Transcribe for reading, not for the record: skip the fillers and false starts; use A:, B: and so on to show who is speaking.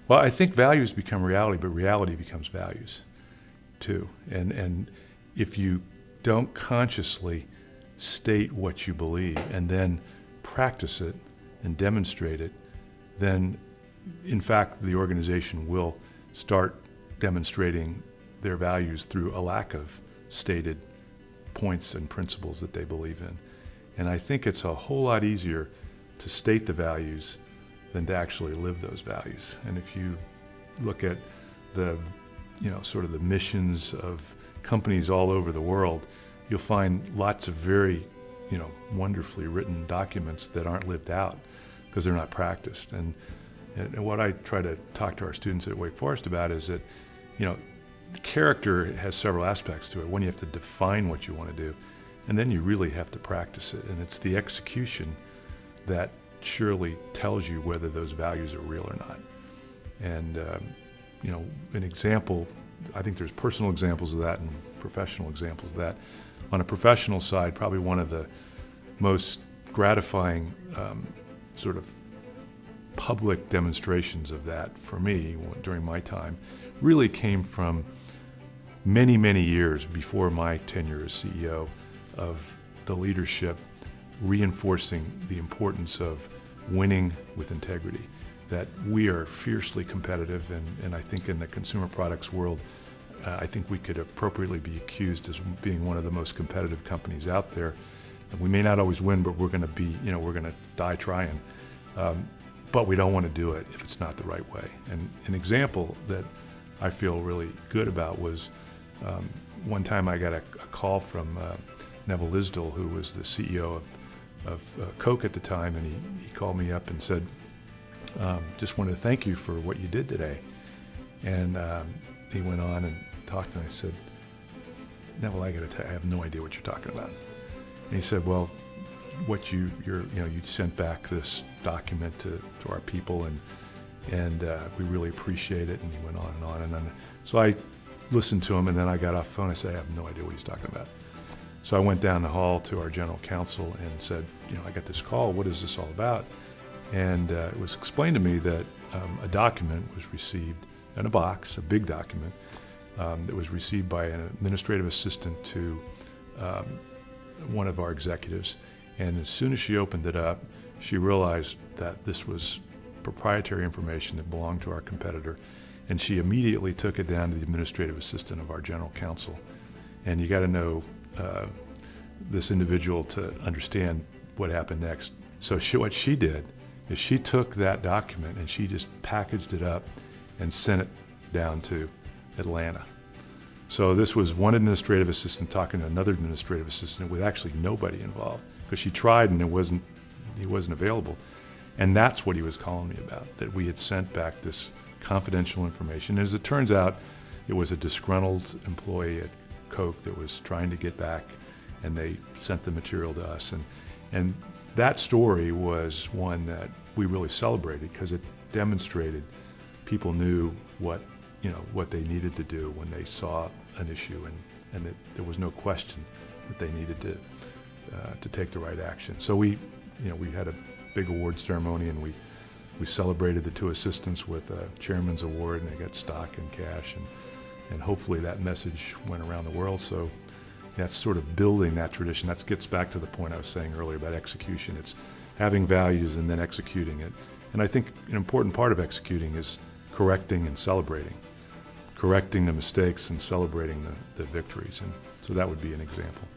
A: Well, I think values become reality, but reality becomes values too. And if you don't consciously state what you believe and then practice it and demonstrate it, then in fact the organization will start demonstrating their values through a lack of stated points and principles that they believe in. And I think it's a whole lot easier to state the values than to actually live those values. And if you look at the, sort of the missions of companies all over the world, you'll find lots of very, wonderfully written documents that aren't lived out because they're not practiced. And what I try to talk to our students at Wake Forest about is that, character has several aspects to it. One, you have to define what you want to do, and then you really have to practice it. And it's the execution that surely tells you whether those values are real or not. And, an example, I think there's personal examples of that and professional examples of that. On a professional side, probably one of the most gratifying sort of public demonstrations of that for me during my time really came from many, many years before my tenure as CEO of the leadership reinforcing the importance of winning with integrity, that we are fiercely competitive, and I think in the consumer products world, I think we could appropriately be accused as being one of the most competitive companies out there. And we may not always win, but we're going to be, we're going to die trying. But we don't want to do it if it's not the right way. And an example that I feel really good about was one time I got a call from Neville Lisdell, who was the CEO of Coke at the time, and he called me up and said, just wanted to thank you for what you did today. And he went on and talked, and I said, Neville, I have no idea what you're talking about. And he said, well, what you sent back this document to our people, and we really appreciate it. And he went on and on and on. So I listened to him, and then I got off the phone. I said, I have no idea what he's talking about. So I went down the hall to our general counsel and said, I got this call. What is this all about? And it was explained to me that a document was received in a box, a big document, that was received by an administrative assistant to one of our executives. And as soon as she opened it up, she realized that this was proprietary information that belonged to our competitor. And she immediately took it down to the administrative assistant of our general counsel. And you got to know this individual to understand what happened next. So what she did is she took that document and she just packaged it up and sent it down to Atlanta. So this was one administrative assistant talking to another administrative assistant with actually nobody involved, because she tried and he wasn't available. And that's what he was calling me about, that we had sent back this confidential information. As it turns out, it was a disgruntled employee at Coke that was trying to get back, and they sent the material to us. And that story was one that we really celebrated because it demonstrated people knew what they needed to do when they saw an issue, and that there was no question that they needed to take the right action. So we had a big award ceremony, and we celebrated the two assistants with a chairman's award, and they got stock and cash, and hopefully that message went around the world. So that's sort of building that tradition. That gets back to the point I was saying earlier about execution. It's having values and then executing it. And I think an important part of executing is correcting and celebrating, correcting the mistakes and celebrating the victories. And so that would be an example.